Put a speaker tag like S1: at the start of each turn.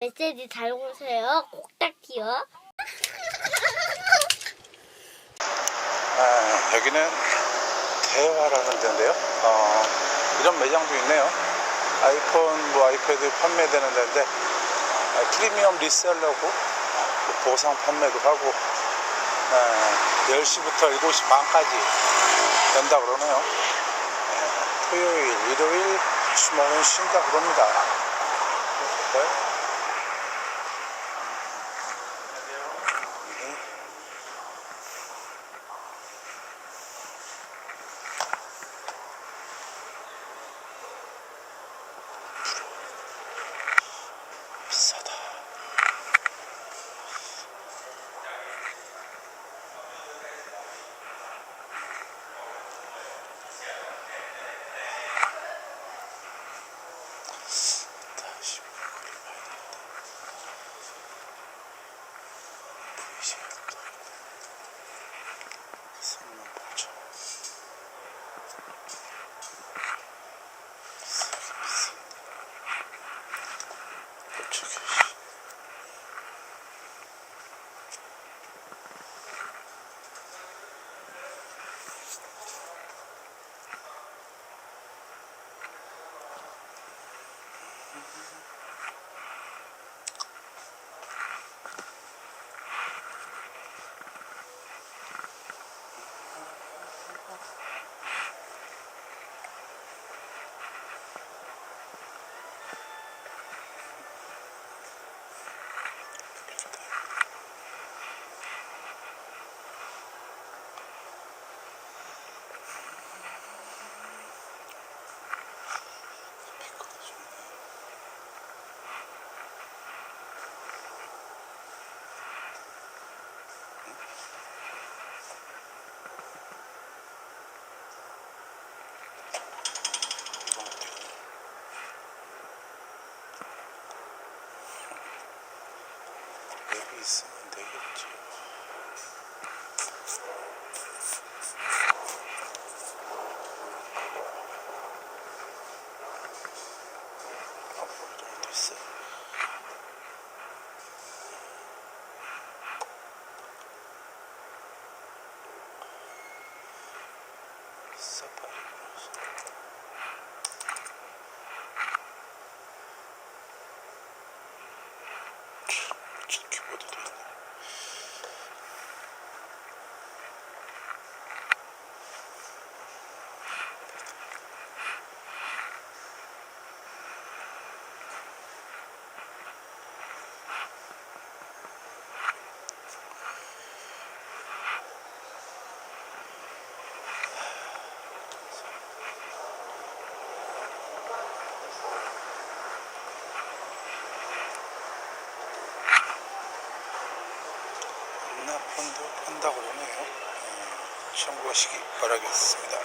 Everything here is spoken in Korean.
S1: 메시지 잘 오세요. 꼭딱지요.
S2: 여기는 대화라는 데인데요. 이런 매장도 있네요. 아이폰, 아이패드 판매되는 데인데 프리미엄 리셀러고 보상 판매도 하고 10시부터 7시 반까지 연다 그러네요. 토요일, 일요일 주말은 쉰다 그럽니다. 볼까요? 비싸다. 다시 물건을 봐야 되는데 보이시죠? 38,000원. 어쩌게. 여기 있으면 되겠지. 이러면 됐어. 사파리. 키보드도 있네. 폰도 판다고 그러네요. 참고하시기 바라겠습니다.